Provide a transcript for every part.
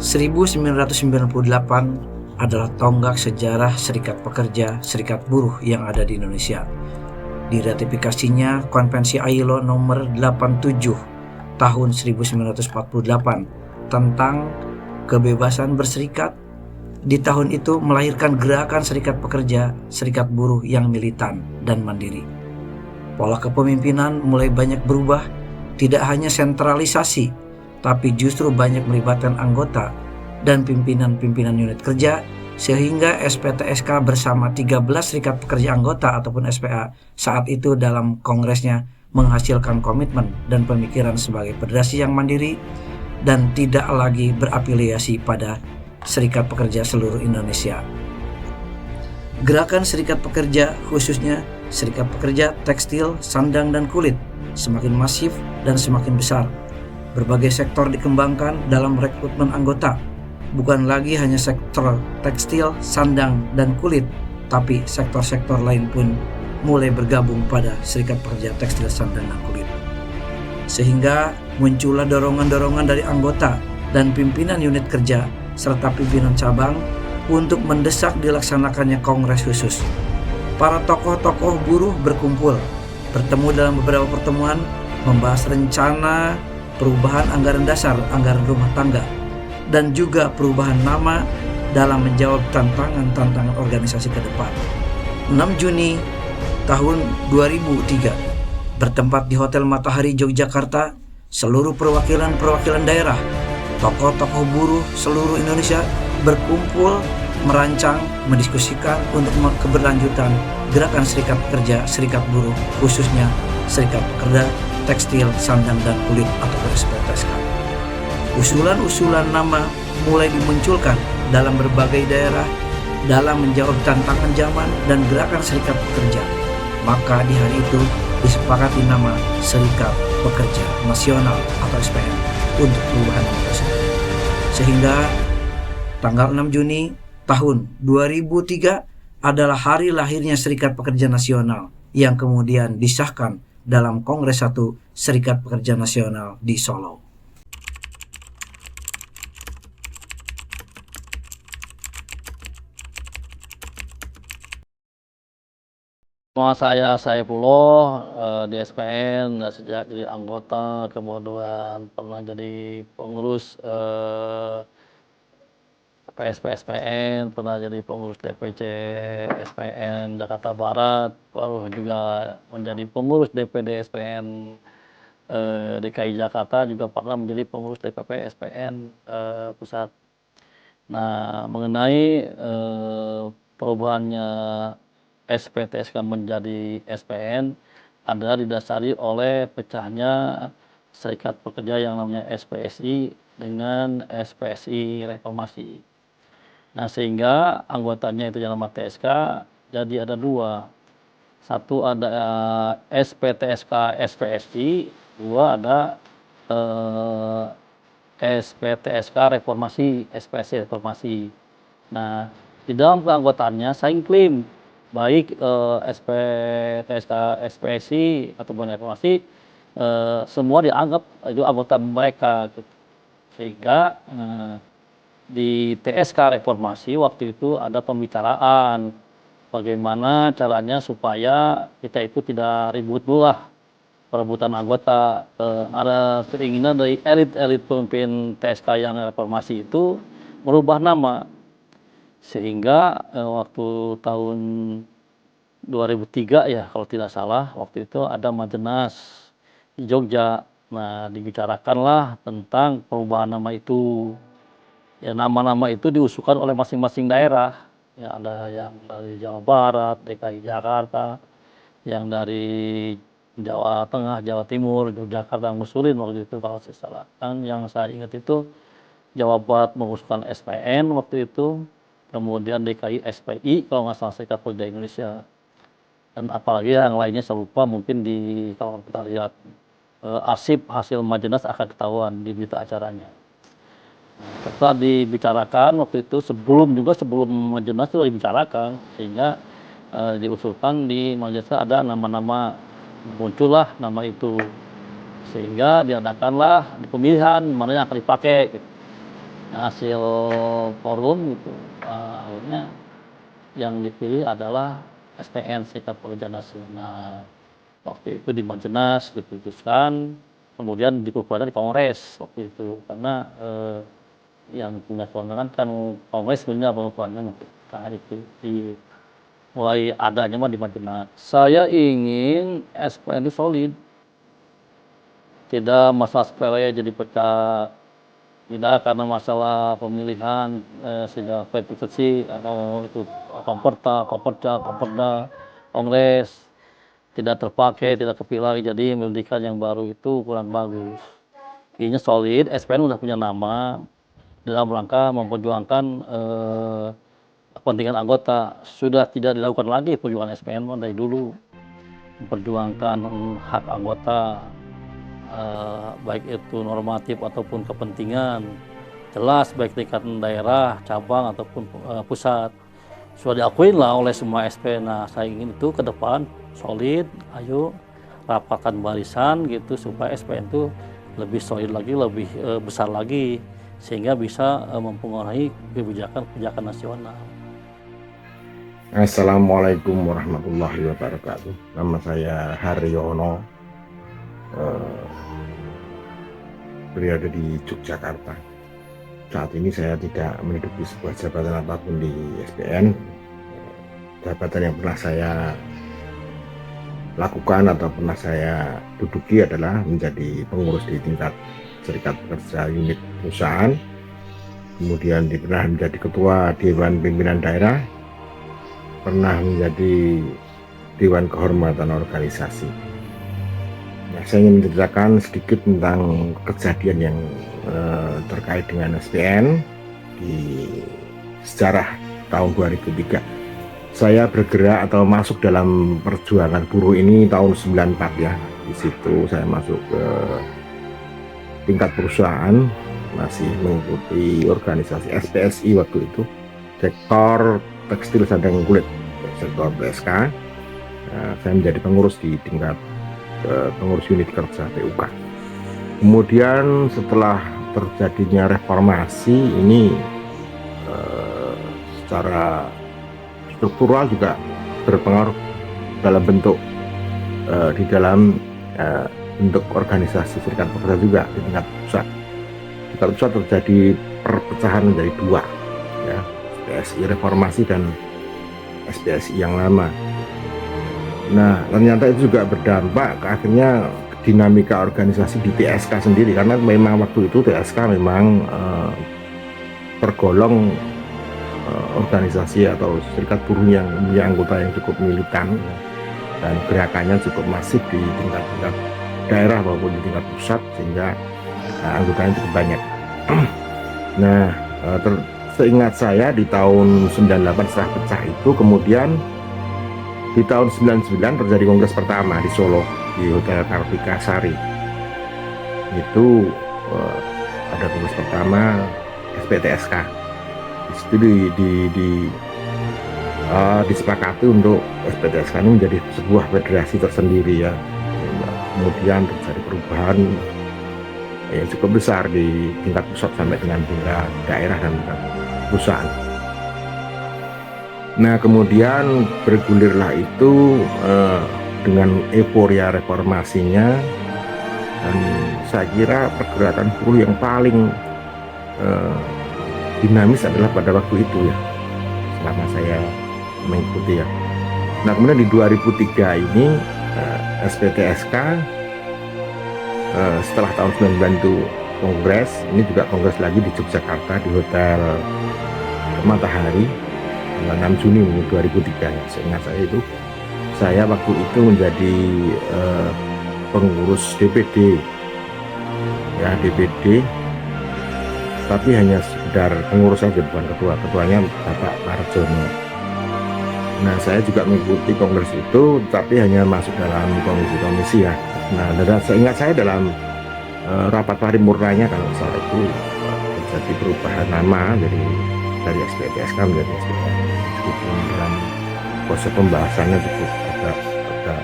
1998 adalah tonggak sejarah Serikat Pekerja, Serikat Buruh yang ada di Indonesia. Diratifikasinya Konvensi ILO nomor 87 tahun 1948 tentang kebebasan berserikat. Di tahun itu melahirkan gerakan serikat pekerja, serikat buruh yang militan dan mandiri. Pola kepemimpinan mulai banyak berubah, tidak hanya sentralisasi, tapi justru banyak melibatkan anggota dan pimpinan-pimpinan unit kerja, sehingga SPTSK bersama 13 serikat pekerja anggota ataupun SPA saat itu dalam kongresnya menghasilkan komitmen dan pemikiran sebagai federasi yang mandiri dan tidak lagi berafiliasi pada Serikat Pekerja seluruh Indonesia. Gerakan serikat pekerja, khususnya serikat pekerja tekstil, sandang, dan kulit, semakin masif dan semakin besar. Berbagai sektor dikembangkan dalam rekrutmen anggota, bukan lagi hanya sektor tekstil, sandang, dan kulit, tapi sektor-sektor lain pun mulai bergabung pada serikat pekerja tekstil, sandang, dan kulit. Sehingga muncullah dorongan-dorongan dari anggota dan pimpinan unit kerja serta pimpinan cabang untuk mendesak dilaksanakannya kongres khusus. Para tokoh-tokoh buruh berkumpul, bertemu dalam beberapa pertemuan, membahas rencana perubahan anggaran dasar, anggaran rumah tangga, dan juga perubahan nama dalam menjawab tantangan-tantangan organisasi ke depan. 6 Juni tahun 2003, bertempat di Hotel Matahari Yogyakarta, seluruh perwakilan daerah, tokoh-tokoh buruh seluruh Indonesia berkumpul merancang, mendiskusikan untuk keberlanjutan gerakan serikat pekerja, serikat buruh, khususnya serikat pekerja tekstil, sandang, dan kulit atau SPTSK. Usulan-usulan nama mulai dimunculkan dalam berbagai daerah dalam menjawab tantangan zaman dan gerakan serikat pekerja. Maka di hari itu disepakati nama Serikat Pekerja Nasional atau SPN untuk perubahan tersebut. Sehingga tanggal 6 Juni tahun 2003 adalah hari lahirnya Serikat Pekerja Nasional yang kemudian disahkan dalam Kongres 1 Serikat Pekerja Nasional di Solo. Nama saya Saifullah, di SPN sejak jadi anggota, kemudian pernah jadi pengurus PSP-SPN, pernah jadi pengurus DPC SPN Jakarta Barat, baru juga menjadi pengurus DPD SPN DKI Jakarta, juga pernah menjadi pengurus DPP SPN Pusat. Nah, mengenai perubahannya SPTSK menjadi SPN adalah didasari oleh pecahnya Serikat Pekerja yang namanya SPSI dengan SPSI Reformasi. Nah, sehingga anggotanya itu yang nama TSK jadi ada dua. Satu ada SPTSK SPSI, dua ada SPTSK Reformasi, SPSI Reformasi. Nah, di dalam keanggotaannya saling klaim baik SPTSK SPSI ataupun Reformasi semua dianggap itu anggota mereka, sehingga di TSK Reformasi waktu itu ada pembicaraan bagaimana caranya supaya kita itu tidak ribut dulu lah perebutan anggota. Ada keinginan dari elit-elit pemimpin TSK yang Reformasi itu merubah nama, sehingga waktu tahun 2003 ya kalau tidak salah, waktu itu ada Majenas di Jogja. Nah, dibicarakanlah tentang perubahan nama itu. Ya, nama-nama itu diusulkan oleh masing-masing daerah. Ya, ada yang dari Jawa Barat, DKI Jakarta, yang dari Jawa Tengah, Jawa Timur, Yogyakarta ngusulin waktu itu kalau saya salah. Kan yang saya ingat itu Jawa Barat mengusulkan SPN waktu itu, kemudian DKI SPI kalau nggak salah Serikat Pekerja Indonesia, dan apalagi yang lainnya saya lupa, mungkin kalau kita lihat arsip hasil Majenas akan ketahuan di berita acaranya. Setelah dibicarakan waktu itu sebelum Majenas itu dibicarakan, sehingga diusulkan di Majenas ada nama-nama, muncullah nama itu, sehingga diadakanlah pemilihan mana yang akan dipakai. Hasil forum gitu, akhirnya yang dipilih adalah SPN Serikat Pekerja Nasional. Waktu itu di Majenas diputuskan, kemudian dikukuhkan di Kongres waktu itu karena yang punya kewenangan kan Kongres punya pengukuhannya nah itu mulai adanya mah di Majenas. Saya ingin SPN itu solid, tidak masalah sepele jadi pecah, tidak karena masalah pemilihan sehingga verifikasi atau itu Komperta, Komperda, Komperda, Kongres tidak terpakai, tidak kepilih, jadi mendirikan yang baru itu kurang bagus. Ini solid, SPN udah punya nama dalam rangka memperjuangkan kepentingan anggota. Sudah tidak dilakukan lagi perjuangan SPN dari dulu, memperjuangkan hak anggota, baik itu normatif ataupun kepentingan. Jelas baik tingkat daerah, cabang ataupun pusat. Sudah diakuin lah oleh semua SP. Nah, saya ingin itu ke depan solid, ayo rapatkan barisan gitu supaya SPN itu lebih solid lagi, lebih besar lagi sehingga bisa mempengaruhi kebijakan nasional. Assalamualaikum warahmatullahi wabarakatuh. Nama saya Haryono, berada di Yogyakarta. Saat ini saya tidak menduduki sebuah jabatan apapun di SPN. Jabatan yang pernah saya lakukan atau pernah saya duduki adalah menjadi pengurus di tingkat Serikat Pekerja unit perusahaan, kemudian pernah menjadi ketua Dewan Pimpinan Daerah, pernah menjadi Dewan Kehormatan Organisasi. Nah, saya ingin menceritakan sedikit tentang kejadian yang terkait dengan SPN di sejarah tahun 2003. Saya bergerak atau masuk dalam perjuangan buruh ini tahun 94 ya. Di situ saya masuk ke tingkat perusahaan, masih mengikuti organisasi SPSI waktu itu, sektor tekstil sandang kulit, sektor PSK. Saya menjadi pengurus di tingkat pengurus unit kerja PUK. Kemudian setelah terjadinya reformasi ini secara struktural juga berpengaruh dalam bentuk di dalam bentuk organisasi serikat pekerja juga di tingkat pusat. Di tingkat pusat terjadi perpecahan menjadi dua, ya, SPSI reformasi dan SPSI yang lama. Nah, ternyata itu juga berdampak ke akhirnya dinamika organisasi di TSK sendiri, karena memang waktu itu TSK memang tergolong organisasi atau serikat buruh yang punya anggota yang cukup militan dan gerakannya cukup masif di tingkat daerah maupun di tingkat pusat, sehingga anggotanya cukup banyak. Nah, seingat saya di tahun 98 setelah pecah itu, kemudian di tahun 99 terjadi kongres pertama di Solo di Hotel Kartika Sari. Itu ada kongres pertama SPTSK. Di situ disepakati untuk SPTSK ini menjadi sebuah federasi tersendiri ya. Kemudian terjadi perubahan yang cukup besar di tingkat pusat sampai dengan tingkat daerah dan tingkat perusahaan. Nah, kemudian bergulirlah itu dengan euforia reformasinya, dan saya kira pergerakan buruh yang paling dinamis adalah pada waktu itu ya, selama saya mengikuti ya. Nah, kemudian di 2003 ini SPTSK setelah tahun 99 itu kongres, ini juga kongres lagi di Yogyakarta di Hotel Matahari 6 Juni 2003 ya. Seingat saya itu, saya waktu itu menjadi pengurus DPD ya, DPD, tapi hanya sekedar pengurus saja, bukan ketua. Ketuanya Bapak Marjono. Nah, saya juga mengikuti kongres itu, tapi hanya masuk dalam komisi-komisi ya. Nah, dan seingat saya dalam rapat paripurnanya kalau salah itu terjadi perubahan nama dari SPTSK menjadi SPN. Meskipun dalam proses pembahasannya cukup agak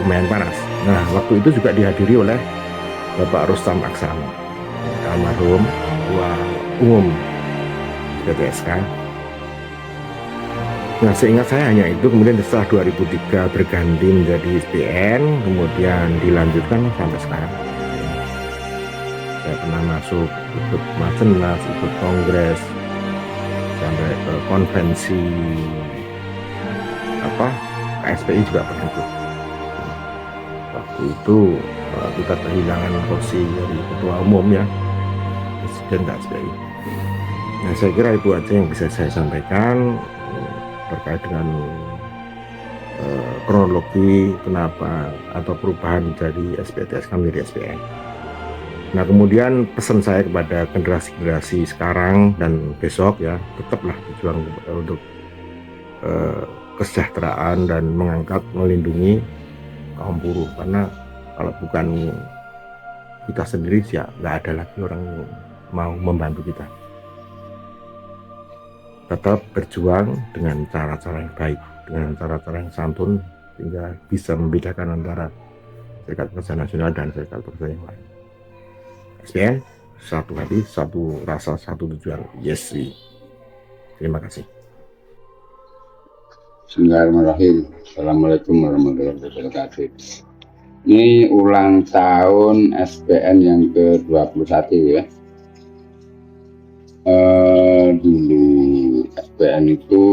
lumayan panas. Nah, waktu itu juga dihadiri oleh Bapak Rustam Aksam almarhum, Ketua Umum SPTSK. Nah, seingat saya hanya itu. Kemudian setelah 2003 berganti menjadi SPN, kemudian dilanjutkan sampai sekarang. Saya pernah masuk, ikut Majenas, ikut kongres, sampai ke konvensi KSPI juga pernah ikut. Waktu itu kita kehilangan kursi dari ketua umum ya, presiden KSPI. Nah, saya kira itu aja yang bisa saya sampaikan terkait dengan kronologi kenapa atau perubahan dari SPTSK menjadi SPN. Nah, kemudian pesan saya kepada generasi-generasi sekarang dan besok ya, tetaplah berjuang untuk kesejahteraan dan mengangkat, melindungi kaum buruh, karena kalau bukan kita sendiri ya nggak ada lagi orang yang mau membantu kita. Tetap berjuang dengan cara-cara yang baik, dengan cara-cara yang santun, sehingga bisa membedakan antara Serikat Pekerja Nasional dan Serikat Pekerja yang lain. SPN, satu hati, satu rasa, satu tujuan. Yes, we. Terima kasih. Bismillahirrahmanirrahim. Assalamualaikum warahmatullahi wabarakatuh. Ini ulang tahun SPN yang ke-21 ya. Dulu SPN itu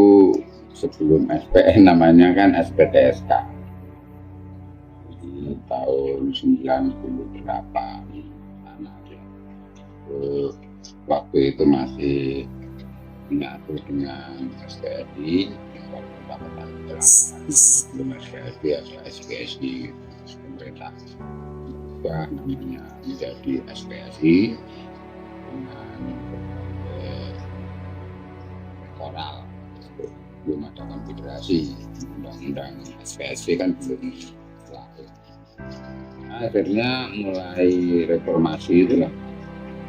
sebelum SPN namanya kan SPTSK. Di tahun 98. Waktu itu masih menyatu dengan SPSI, belum SPSI atau SPSI pemerintah, juga namanya menjadi SPSI dengan elektoral. Belum ada konfederasi, undang-undang SPSI kan belum lahir. Akhirnya mulai reformasi itu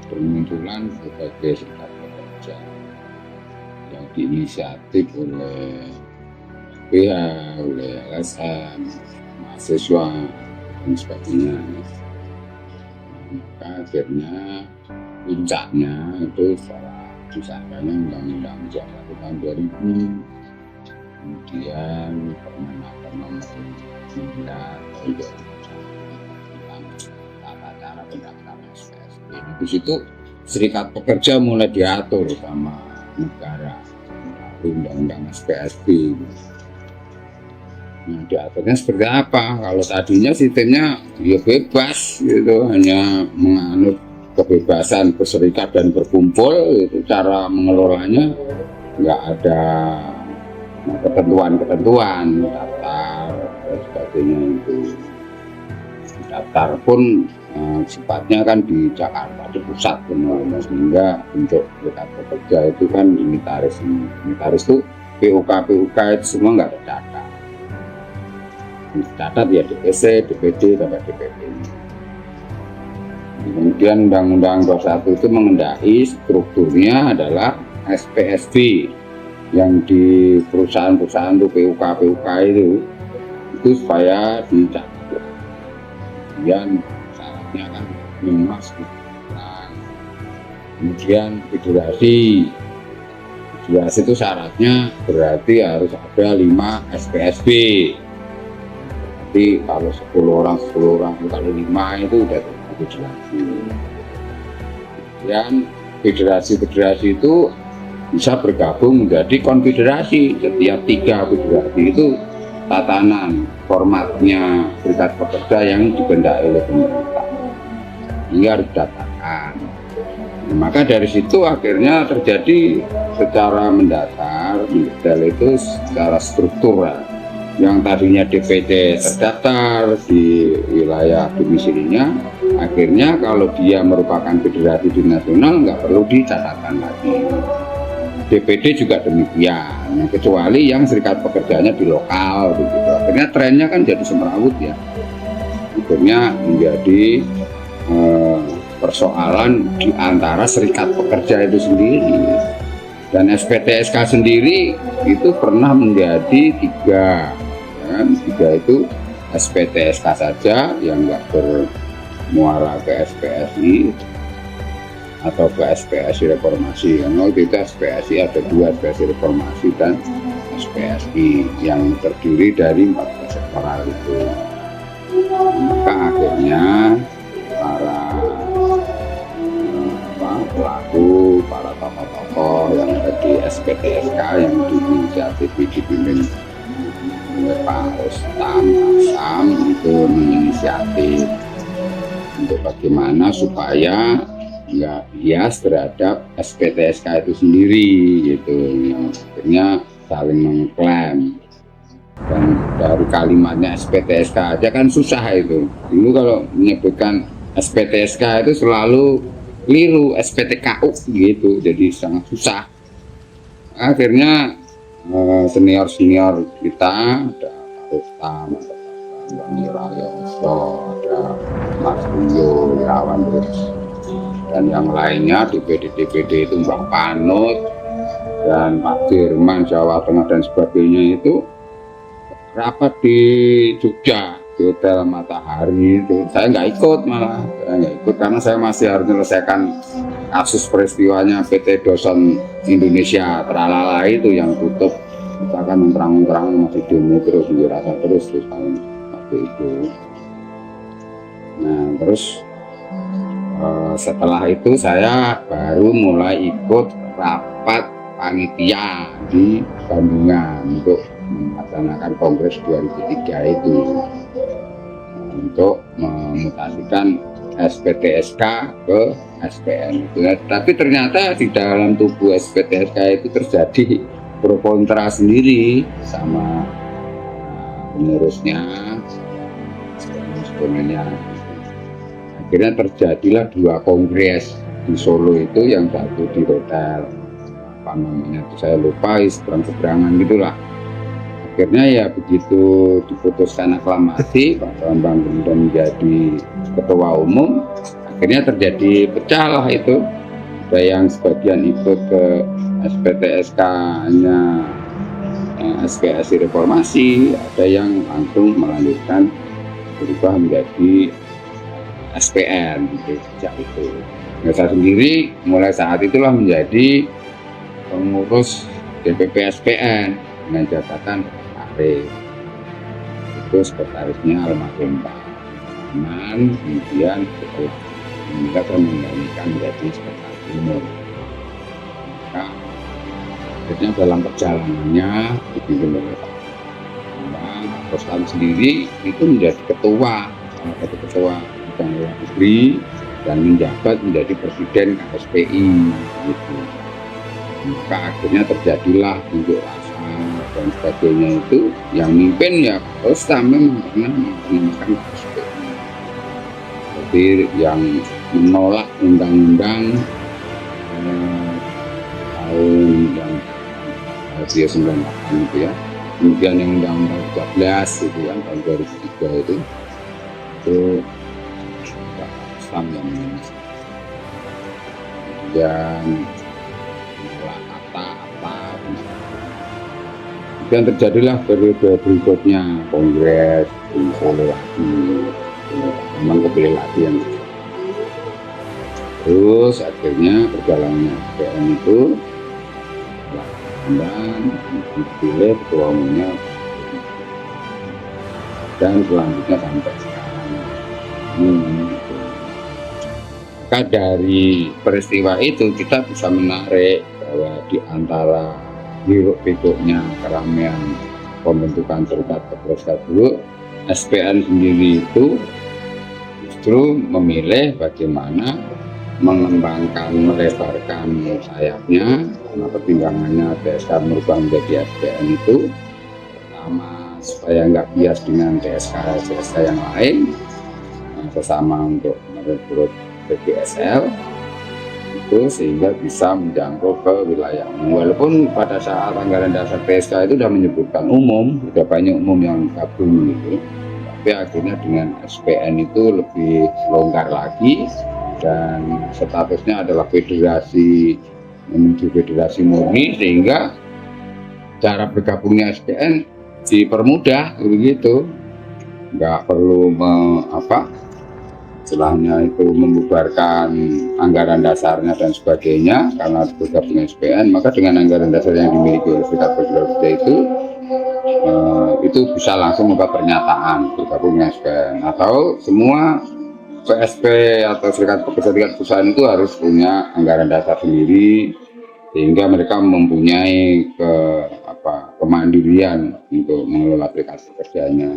bermunculan berbagai serikat pekerja yang diinisiatif oleh PH, oleh LSM, mahasiswa dan sebagainya. Maka akhirnya puncaknya itu setelah disahkannya Undang-Undang 21 tahun 2000, kemudian Permenaker nomor 9 tahun 2001 tentang tata cara pendaftaran SPSI. Di situ serikat pekerja mulai diatur sama negara melalui Undang-Undang SPSI. Nah, diaturnya seperti apa? Kalau tadinya sistemnya ya bebas gitu, hanya menganut kebebasan berserikat dan berkumpul, itu cara mengelolanya nggak ada ketentuan-ketentuan daftar dan sebagainya. Itu daftar pun sifatnya kan di Jakarta, di pusat benar, sehingga untuk serikat pekerja itu kan unitaris itu PUK itu semua nggak tercatat. Tercatat ya DPC, DPD, sampai DPP. Kemudian Undang-Undang 21 itu mengendaki strukturnya adalah SPSB yang di perusahaan-perusahaan itu PUK itu supaya dicatat. Kemudian syaratnya kan minimas. Kemudian federasi itu syaratnya berarti harus ada 5 SPSB. Jadi kalau 10 orang kali 5 itu udah federasi. Dan federasi itu bisa bergabung menjadi konfederasi. Setiap 3 federasi itu tatanan formatnya serikat pekerja yang dikendaki oleh pemerintah, hingga harus didaftarkan. Maka dari situ akhirnya terjadi secara mendasar, mendetail itu secara struktural. Yang tadinya DPD terdaftar di wilayah domisilinya, akhirnya kalau dia merupakan federasi di nasional nggak perlu dicatatkan lagi. DPD juga demikian, kecuali yang serikat pekerjanya di lokal begitu. Akhirnya trennya kan jadi semrawut ya. Akhirnya menjadi persoalan di antara serikat pekerja itu sendiri. Dan SPTSK sendiri itu pernah menjadi 3, kan? 3 itu SPTSK saja yang nggak bermuara ke SPSI. atau ke SPSI Reformasi. Karena waktu itu SPSI ada dua, SPSI Reformasi dan SPSI yang terdiri dari 14 sektoral itu. Maka akhirnya para pelaku, para tokoh-tokoh yang ada di SPTSK yang diinisiatif dipimpin oleh Pak Rustam Asam itu menginisiatif untuk bagaimana supaya nggak bias terhadap SPTSK itu sendiri gitu. Akhirnya saling mengklaim, dan dari kalimatnya SPTSK aja kan susah itu. Dulu kalau menyebutkan SPTSK itu selalu keliru, SPTKU gitu, jadi sangat susah. Akhirnya senior-senior kita, ada Pak Rustam, ada Pak Bambang Wirayonso, ada Mas Buyo Irawan, dan yang lainnya DPD-DPD itu Mbak Panut dan Pak Dirman Jawa Tengah dan sebagainya itu rapat di Jogja di Hotel Matahari itu. Saya nggak ikut, malah saya nggak ikut karena saya masih harus menyelesaikan kasus peristiwanya PT Doson Indonesia Tralala itu yang tutup. Kita kan terang-terang masih demo terus, dirasa terus waktu itu. Nah terus setelah itu saya baru mulai ikut rapat panitia di Bandungan untuk melaksanakan Kongres 2003 itu, untuk memutasikan SPTSK ke SPN itu. Tapi ternyata di dalam tubuh SPTSK itu terjadi pro kontra sendiri sama pengurusnya, sebenarnya. Akhirnya terjadilah dua kongres di Solo itu, yang satu di hotel apa namanya itu saya lupa, seberang-seberangan gitulah. Akhirnya ya begitu diputuskan aklamasi, Pak Bambang kemudian menjadi ketua umum, akhirnya terjadi pecah lah itu. Ada yang sebagian ikut ke SPTSK-nya SPSI Reformasi, ada yang langsung melanjutkan berubah menjadi SPN gitu, sejak itu. Nah, saya sendiri mulai saat itulah menjadi pengurus DPP SPN dengan jabatan sekretaris. Itu sekretarisnya almarhum Pak Aman, kemudian kita menggantikan menjadi sekretaris umum. Maka akhirnya dalam perjalanannya dipimpin oleh Pak Bambang, Rustam sendiri itu menjadi ketua, salah satu ketua bidang luar negeri, dan menjabat menjadi presiden KSPI gitu. Maka akhirnya terjadilah unjuk rasa dan sebagainya itu, yang mimpin ya Rustam memang karena menggunakan KSPI. Jadi yang menolak undang-undang tahun yang 98 itu ya, kemudian yang undang-undang 13 itu kan tahun 2003 itu Islam yang menginisiasi. Kemudian menolak apa-apa. Kemudian terjadilah periode berikutnya kongres di Solo lagi, memang kepilih lagi yang terus. Akhirnya perjalanannya SPN itu dan dipilih ketua umumnya, dan selanjutnya sampai sekarang. Maka dari peristiwa itu kita bisa menarik bahwa di antara hiruk-pikuknya keramaian pembentukan Serikat Pekerja Buruh, SPN sendiri itu justru memilih bagaimana mengembangkan, melebarkan sayapnya, karena pertimbangannya TSK merubah menjadi SPN itu pertama supaya nggak bias dengan TSK yang lain, sesama untuk merekrut PPSL itu, sehingga bisa menjangkau ke wilayah umum. Walaupun pada saat anggaran dasar TSK itu sudah menyebutkan umum, sudah banyak umum yang gabung gitu, tapi akhirnya dengan SPN itu lebih longgar lagi, dan statusnya adalah federasi menuju federasi murni, sehingga cara bergabungnya SPN dipermudah begitu, nggak perlu setelahnya itu membubarkan anggaran dasarnya dan sebagainya karena bergabung dengan SPN, maka dengan anggaran dasar yang dimiliki oleh Serikat Pekerja itu bisa langsung membuat pernyataan bergabung dengan SPN, atau semua PSP atau Serikat Pekerja tingkat perusahaan itu harus punya anggaran dasar sendiri sehingga mereka mempunyai kemandirian untuk mengelola serikat pekerjanya.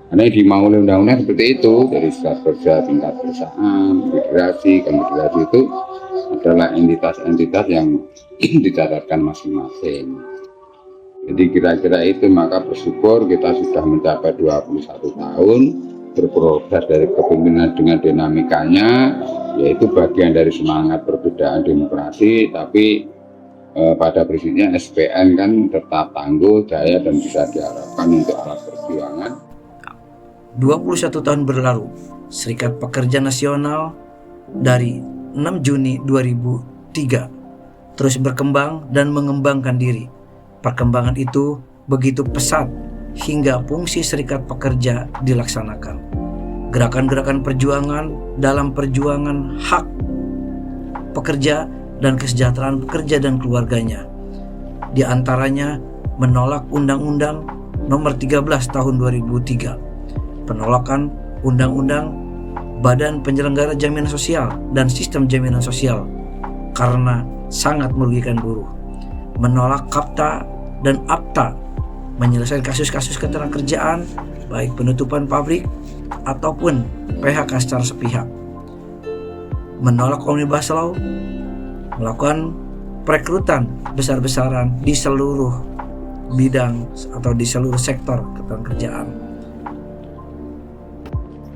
Karena yang dimau oleh undang-undang seperti itu, dari serikat kerja tingkat perusahaan, federasi, konfederasi itu adalah entitas-entitas yang dicatatkan masing-masing. Jadi kira-kira itu, maka bersyukur kita sudah mencapai 21 tahun berproses dari kepemimpinan dengan dinamikanya, yaitu bagian dari semangat perbedaan demokrasi, tapi pada prinsipnya SPN kan tetap tangguh, jaya, dan bisa diharapkan untuk alat perjuangan. 21 tahun berlalu, Serikat Pekerja Nasional dari 6 Juni 2003 terus berkembang dan mengembangkan diri. Perkembangan itu begitu pesat hingga fungsi serikat pekerja dilaksanakan. Gerakan-gerakan perjuangan dalam perjuangan hak pekerja dan kesejahteraan pekerja dan keluarganya. Di antaranya menolak Undang-Undang Nomor 13 Tahun 2003, penolakan Undang-Undang Badan Penyelenggara Jaminan Sosial dan Sistem Jaminan Sosial karena sangat merugikan buruh, menolak KAPTA dan APTA, menyelesaikan kasus-kasus ketenagakerjaan baik penutupan pabrik ataupun PHK secara sepihak, menolak Omnibus Law, melakukan perekrutan besar-besaran di seluruh bidang atau di seluruh sektor ketenagakerjaan.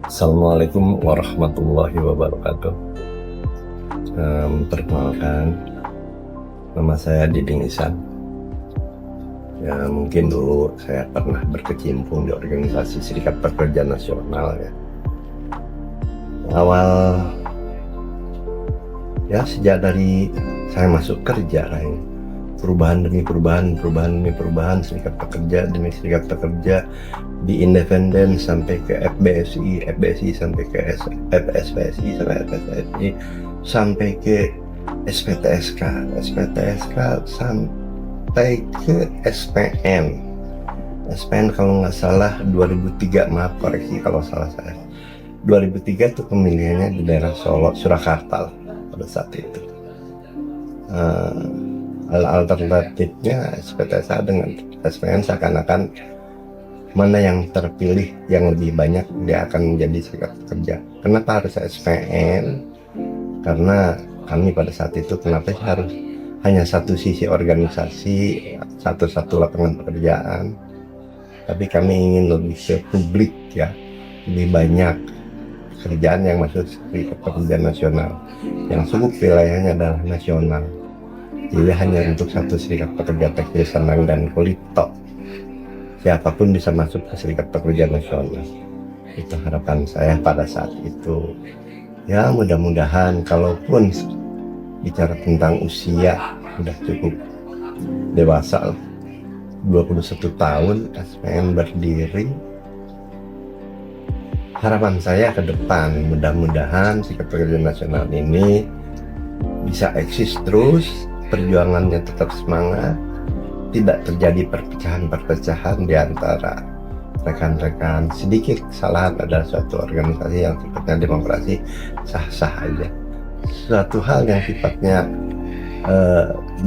Assalamualaikum warahmatullahi wabarakatuh. Perkenalkan, nama saya Diding Ihsan. Ya, mungkin dulu saya pernah berkecimpung di organisasi Serikat Pekerja Nasional ya. Awal ya sejak dari saya masuk kerja lah ini. Perubahan demi perubahan, serikat pekerja demi serikat pekerja, di independen sampai ke FBSI sampai ke FSPSI sampai FSPSI sampai ke SPTSK sampai ke SPN kalau nggak salah 2003, maaf koreksi kalau salah saya, 2003 itu pemilihannya di daerah Solo, Surakarta lah, pada saat itu. Alternatifnya SPTSA dengan SPN seakan-akan mana yang terpilih yang lebih banyak dia akan menjadi serikat pekerja. Kenapa harus SPN? Karena kami pada saat itu kenapa harus hanya satu sisi organisasi, satu lapangan pekerjaan, tapi kami ingin lebih ke publik ya, lebih banyak pekerjaan yang masuk serikat pekerja nasional yang sungguh wilayahnya adalah nasional. Jadi hanya untuk satu serikat pekerja tekstil, sandang, dan kulit tok. Siapapun bisa masuk ke serikat pekerja nasional. Itu harapan saya pada saat itu. Ya mudah-mudahan kalaupun bicara tentang usia sudah cukup dewasa, 21 tahun SPN berdiri. Harapan saya ke depan mudah-mudahan serikat pekerja nasional ini bisa eksis terus, perjuangannya tetap semangat, tidak terjadi perpecahan di antara rekan-rekan. Sedikit kesalahan adalah suatu organisasi yang sifatnya demokrasi sah-sah aja. Suatu hal yang sifatnya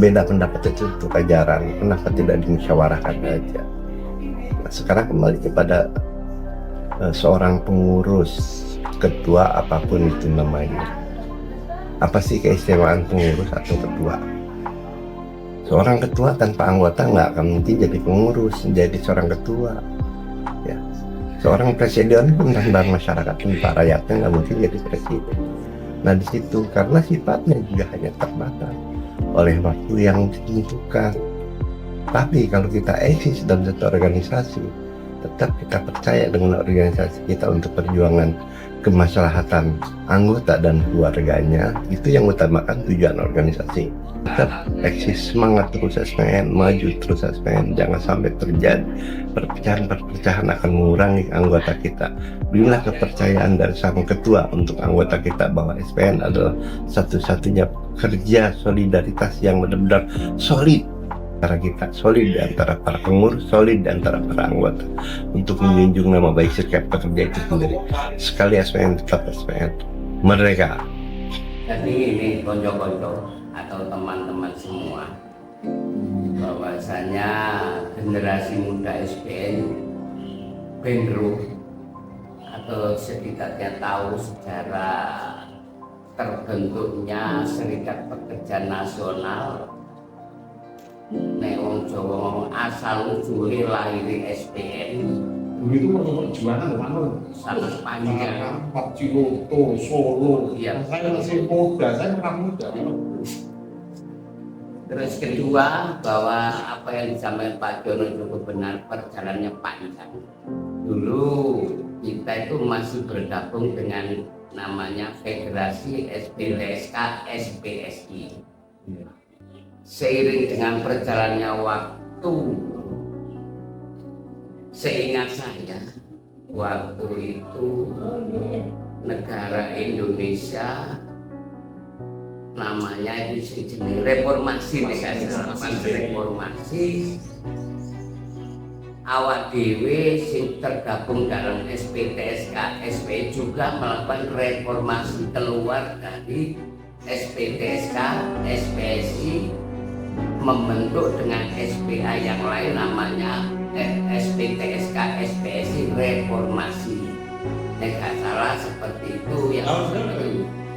beda pendapat itu untuk ajaran, kenapa tidak dimusyawarahkan aja. Nah, sekarang kembali kepada seorang pengurus, ketua, apapun itu namanya. Apa sih keistimewaan pengurus atau ketua? Seorang ketua tanpa anggota nggak akan mungkin jadi pengurus, jadi seorang ketua. Ya, seorang presiden pun tanpa masyarakat, tanpa rakyatnya nggak mungkin jadi presiden. Nah di situ karena sifatnya juga hanya terbatas oleh waktu yang ditentukan. Tapi kalau kita eksis dalam satu organisasi, tetap kita percaya dengan organisasi kita untuk perjuangan kemaslahatan anggota dan keluarganya, itu yang utamakan tujuan organisasi. Tetap eksis, semangat terus SPN, maju terus SPN, jangan sampai terjadi perpecahan akan mengurangi anggota kita. Berilah kepercayaan dari sang ketua untuk anggota kita bahwa SPN adalah satu-satunya kerja solidaritas yang benar-benar solid antara kita, solid di antara para pengurus, solid di antara para anggota untuk menjunjung nama baik Serikat Pekerja itu sendiri. Sekali SPN tetap SPN merdeka. Jadi ini konco-konco atau teman-teman semua, bahwasanya generasi muda SPN Benro atau setidaknya tahu sejarah terbentuknya Serikat Pekerja Nasional. Nek wong Jawa ngomong asal usule lahir SPN. Dulu itu perjuangan mana? Sangat panjang. Pak Ciloto, Solo. Iya. Saya masih muda, saya pernah muda. Terus kedua, bahwa apa yang disampaikan Pak Jono cukup benar, perjalanannya panjang. Dulu kita itu masih bergabung dengan namanya Federasi SPTSK SPSI. Seiring dengan perjalannya waktu, seingat saya waktu itu negara Indonesia namanya itu jenis reformasi, reformasi awak dewe sing tergabung dalam SPTSK SPI juga melakukan reformasi keluar dari SPTSK SPSI, membentuk dengan SPA yang lain namanya SPTSK SPSI reformasi. Nggak salah seperti itu yang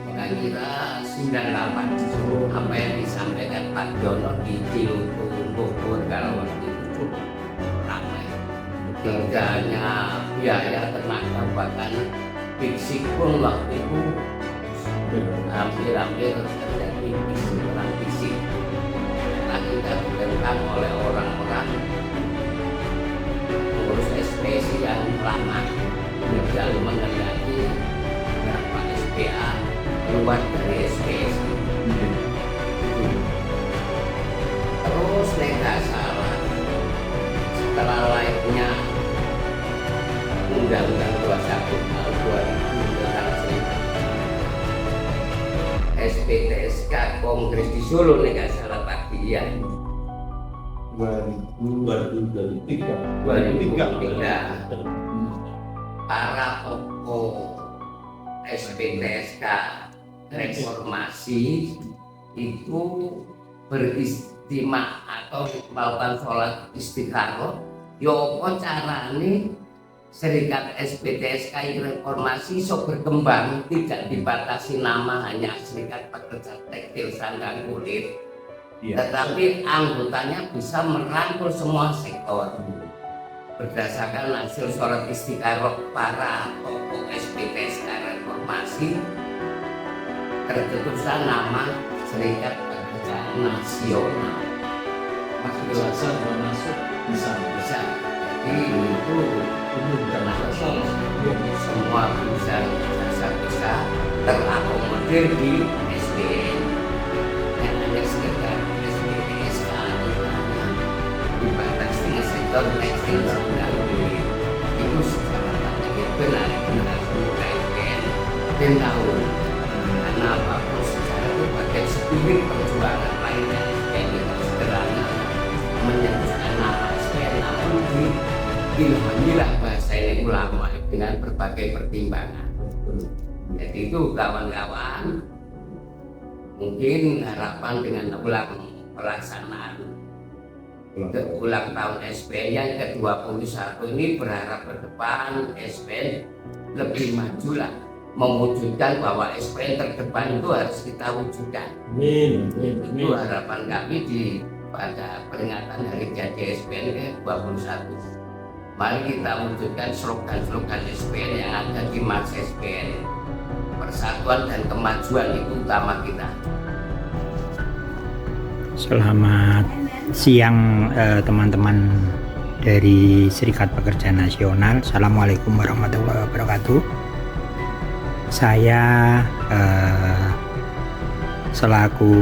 kira-kira 98 apa yang disampaikan Pak Jono di Ciluku Bogor kalau waktu itu ramai. Tinggalnya biaya tenaga bahkan fisik pun waktu itu hampir terjadi kurang fisik. Kita ditentang oleh orang-orang pengurus SPSI yang lama tidak mengendaki berapa SPA keluar dari SPSI. Terus tidak salah setelah lahirnya Undang-Undang 21 tahun 2000 tentang serikat SPTSK Kongres di Solo tidak salah tadi ya 2003. Para tokoh SPTSK reformasi itu beristimewa atau melakukan sholat istikharah. Apa carane Serikat SPTSK reformasi so berkembang, tidak dibatasi nama hanya Serikat Pekerja Tekstil Sandang Kulit, tetapi anggotanya bisa merangkul semua sektor. Berdasarkan hasil sholat istikharah para tokoh SPTSK reformasi, tercetuslah nama Serikat Pekerja Nasional. Jasa masuk bisa. Jadi itu kenapa semua perusahaan jasa bisa terakomodir di SPN yang hanya sekedar SPTSK dibatasi dengan sektor tekstil sandang kulit. Itu secara takdir benar-benar SPN dan tahu karena apapun secara itu bagian spirit perjuangan lainnya SPN itu sederhana menyebutkan nama SPN namun ilhamilah bahasa ini ulama dengan berbagai pertimbangan. Jadi itu kawan-kawan, mungkin harapan dengan pelaksanaan ulang tahun SPN yang ke-21 ini berharap ke depan SPN lebih maju lah, mewujudkan bahwa SPN terdepan itu harus kita wujudkan. Itu harapan kami pada peringatan hari jadi SPN ke-21. Mari kita wujudkan slogan-slogan SPN yang ada di Mars SPN. Persatuan dan kemajuan itu utama kita. Selamat siang teman-teman dari Serikat Pekerja Nasional. Assalamualaikum warahmatullahi wabarakatuh. Saya selaku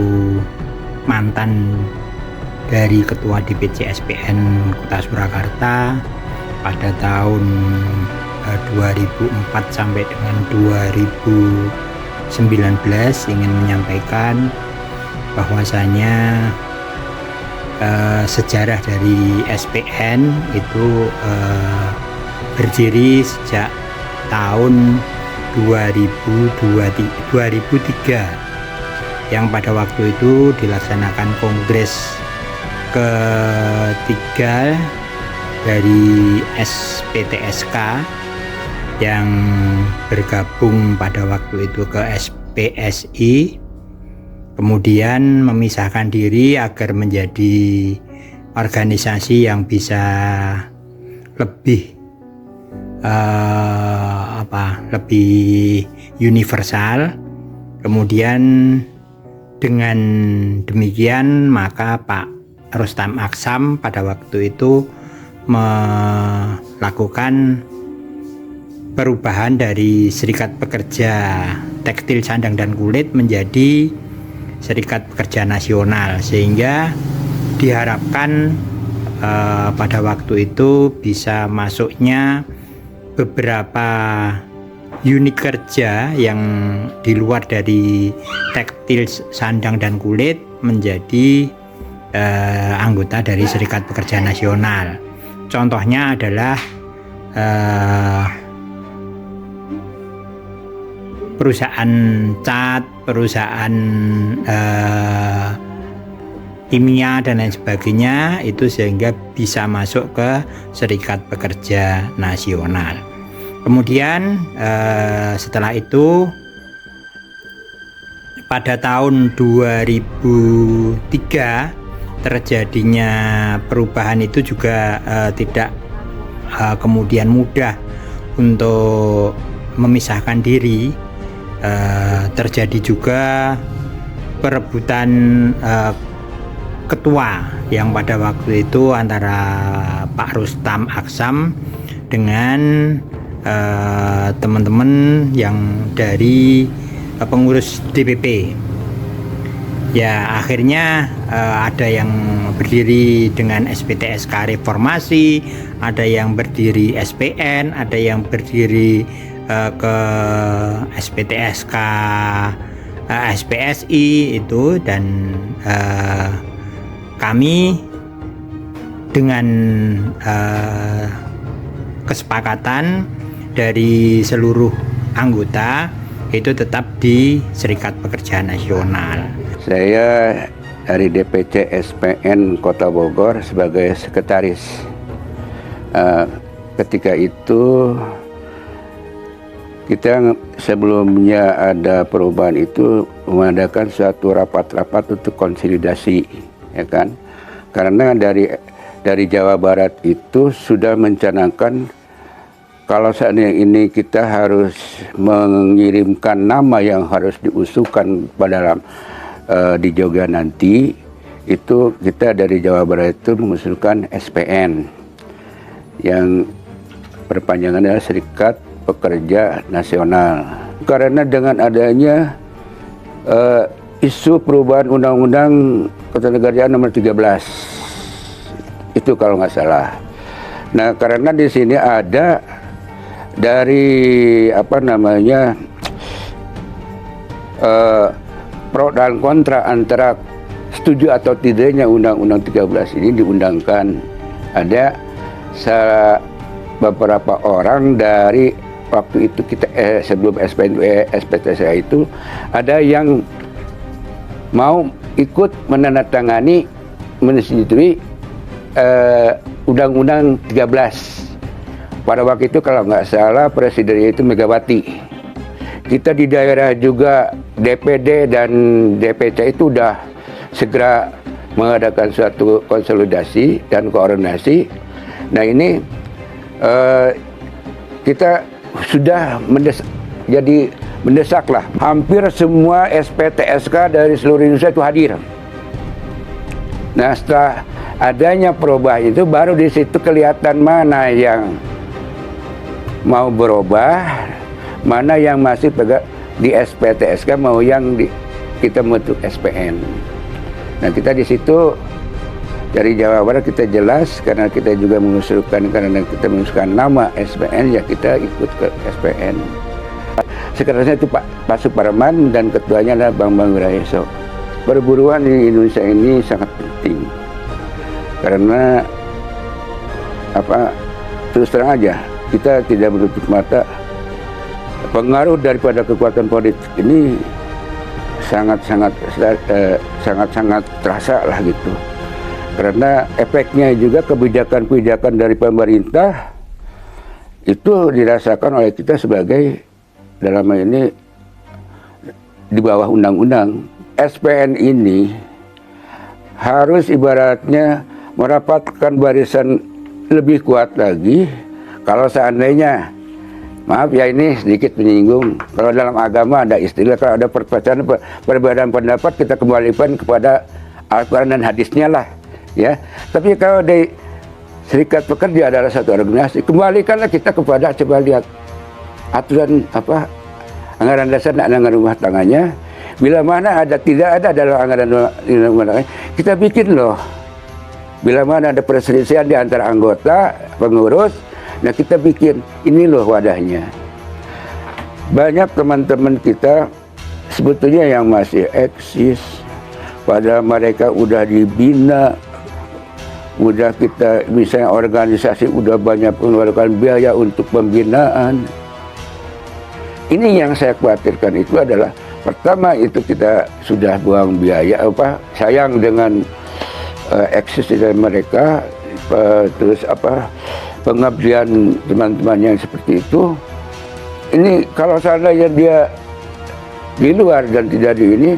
mantan dari Ketua DPC SPN Kota Surakarta pada tahun 2004 sampai dengan 2019 ingin menyampaikan bahwasanya sejarah dari SPN itu berdiri sejak tahun 2003 yang pada waktu itu dilaksanakan kongres ketiga dari SPTSK yang bergabung pada waktu itu ke SPSI, kemudian memisahkan diri agar menjadi organisasi yang bisa lebih lebih universal. Kemudian dengan demikian maka Pak Rustam Aksam pada waktu itu melakukan perubahan dari Serikat Pekerja Tekstil, Sandang dan Kulit menjadi Serikat Pekerja Nasional, sehingga diharapkan pada waktu itu bisa masuknya beberapa unit kerja yang di luar dari tekstil, sandang dan kulit menjadi anggota dari Serikat Pekerja Nasional. Contohnya adalah perusahaan cat, perusahaan kimia dan lain sebagainya, itu sehingga bisa masuk ke Serikat Pekerja Nasional. Kemudian setelah itu pada tahun 2003 terjadinya perubahan itu juga tidak kemudian mudah untuk memisahkan diri. Terjadi juga perebutan ketua yang pada waktu itu antara Pak Rustam Aksam dengan teman-teman yang dari pengurus DPP. Ya, akhirnya ada yang berdiri dengan SPTSK Reformasi, ada yang berdiri SPN, ada yang berdiri ke SPTSK SPSI itu, dan kami dengan kesepakatan dari seluruh anggota itu tetap di Serikat Pekerja Nasional. Saya dari DPC SPN Kota Bogor sebagai sekretaris. Ketika itu kita sebelumnya ada perubahan itu mengadakan suatu rapat-rapat untuk konsolidasi, ya kan? Karena dari Jawa Barat itu sudah mencanangkan kalau seandainya ini kita harus mengirimkan nama yang harus diusulkan pada di Jogja nanti, itu kita dari Jawa Barat itu mengusulkan SPN yang perpanjangan adalah Serikat Pekerja Nasional. Karena dengan adanya isu perubahan Undang-Undang Ketenagakerjaan Nomor 13 itu kalau nggak salah. Nah, karena di sini ada dari pro dan kontra antara setuju atau tidaknya Undang-Undang 13 ini diundangkan. Ada beberapa orang dari waktu itu kita sebelum SPTSA itu ada yang mau ikut menandatangani menyetujui Undang-Undang 13. Pada waktu itu kalau nggak salah presidennya itu Megawati. Kita di daerah juga DPD dan DPC itu udah segera mengadakan suatu konsolidasi dan koordinasi. Nah ini kita sudah mendesaklah hampir semua SPTSK dari seluruh Indonesia itu hadir. Nah setelah adanya perubahan itu baru di situ kelihatan mana yang mau berubah, mana yang masih di SPTSK, mau yang kita bentuk SPN. Nah, kita di situ dari Jawa Barat kita jelas, karena kita juga mengusulkan, karena kita mengusulkan nama SPN, ya kita ikut ke SPN. Sekretarisnya itu Pak Suparman dan ketuanya adalah Bang Wirayeso. Perburuan di Indonesia ini sangat penting, karena terus terang aja kita tidak menutup mata pengaruh daripada kekuatan politik ini sangat-sangat terasa lah gitu. Karena efeknya juga kebijakan-kebijakan dari pemerintah itu dirasakan oleh kita sebagai dalam hal ini di bawah undang-undang. SPN ini harus ibaratnya merapatkan barisan lebih kuat lagi. Kalau seandainya, maaf ya ini sedikit menyinggung, kalau dalam agama ada istilah, kalau ada perbedaan pendapat kita kembalikan kepada Al-Quran dan hadisnya lah, ya. Tapi kalau di Serikat Pekerja adalah satu organisasi, kembalikanlah kita kepada, coba lihat aturan anggaran dasar dan anggaran rumah tangganya. Bila mana tidak ada dalam anggaran rumah tangganya, kita bikin loh. Bila mana ada perselisihan di antara anggota pengurus, nah kita bikin, ini loh wadahnya. Banyak teman-teman kita sebetulnya yang masih eksis, padahal mereka udah dibina, udah kita misalnya organisasi udah banyak mengeluarkan biaya untuk pembinaan. Ini yang saya khawatirkan itu adalah, pertama itu kita sudah buang biaya, sayang dengan eksis dari mereka, terus pengabdian teman-teman yang seperti itu. Ini kalau seandainya dia di luar dan tidak di ini,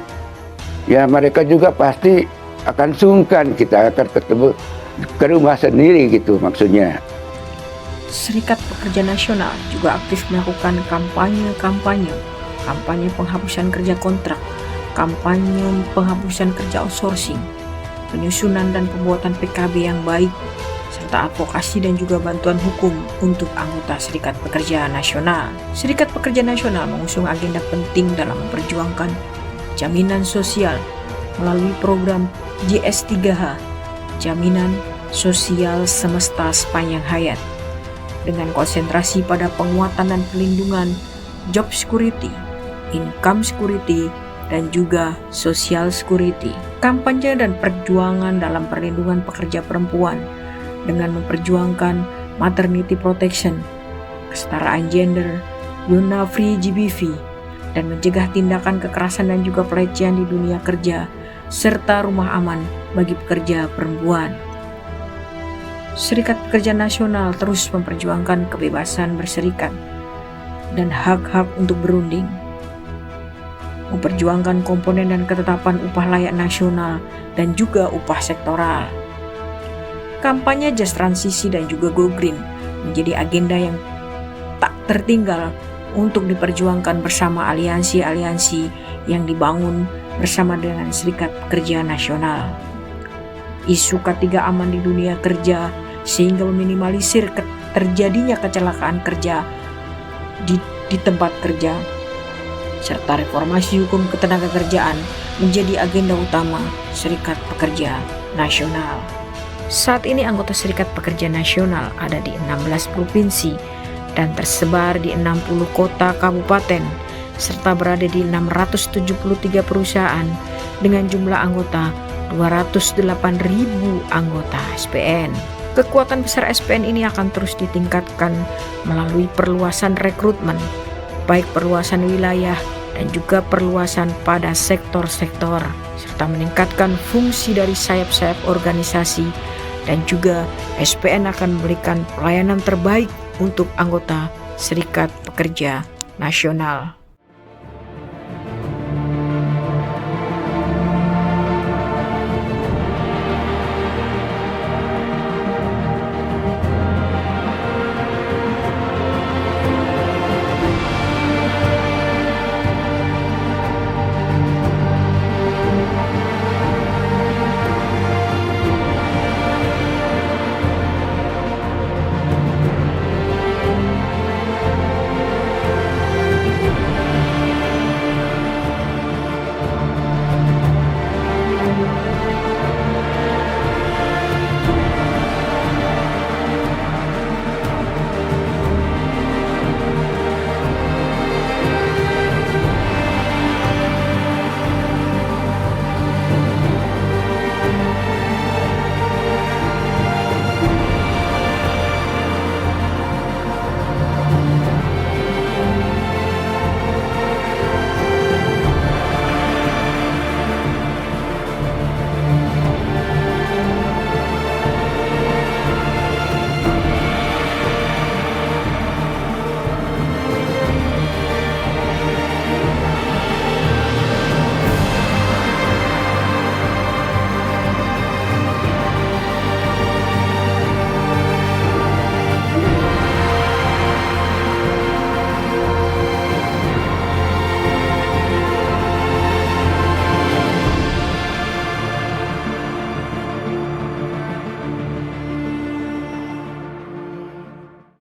ya mereka juga pasti akan sungkan, kita akan ketemu ke rumah sendiri gitu maksudnya. Serikat Pekerja Nasional juga aktif melakukan kampanye penghapusan kerja kontrak, kampanye penghapusan kerja outsourcing, penyusunan dan pembuatan PKB yang baik, serta advokasi dan juga bantuan hukum untuk anggota Serikat Pekerja Nasional. Serikat Pekerja Nasional mengusung agenda penting dalam memperjuangkan jaminan sosial melalui program JS3H, Jaminan Sosial Semesta Sepanjang Hayat, dengan konsentrasi pada penguatan dan pelindungan job security, income security, dan juga social security. Kampanye dan perjuangan dalam perlindungan pekerja perempuan dengan memperjuangkan maternity protection, kesetaraan gender, zona free GBV, dan mencegah tindakan kekerasan dan juga pelecehan di dunia kerja, serta rumah aman bagi pekerja perempuan. Serikat Pekerja Nasional terus memperjuangkan kebebasan berserikat dan hak-hak untuk berunding, memperjuangkan komponen dan ketetapan upah layak nasional dan juga upah sektoral. Kampanye Just Transisi dan juga Go Green menjadi agenda yang tak tertinggal untuk diperjuangkan bersama aliansi-aliansi yang dibangun bersama dengan Serikat Pekerja Nasional. Isu K3 aman di dunia kerja sehingga meminimalisir terjadinya kecelakaan kerja di tempat kerja, serta reformasi hukum ketenagakerjaan menjadi agenda utama Serikat Pekerja Nasional. Saat ini anggota Serikat Pekerja Nasional ada di 16 provinsi dan tersebar di 60 kota kabupaten, serta berada di 673 perusahaan dengan jumlah anggota 208.000 anggota SPN. Kekuatan besar SPN ini akan terus ditingkatkan melalui perluasan rekrutmen, baik perluasan wilayah dan juga perluasan pada sektor-sektor, serta meningkatkan fungsi dari sayap-sayap organisasi, dan juga SPN akan memberikan pelayanan terbaik untuk anggota Serikat Pekerja Nasional.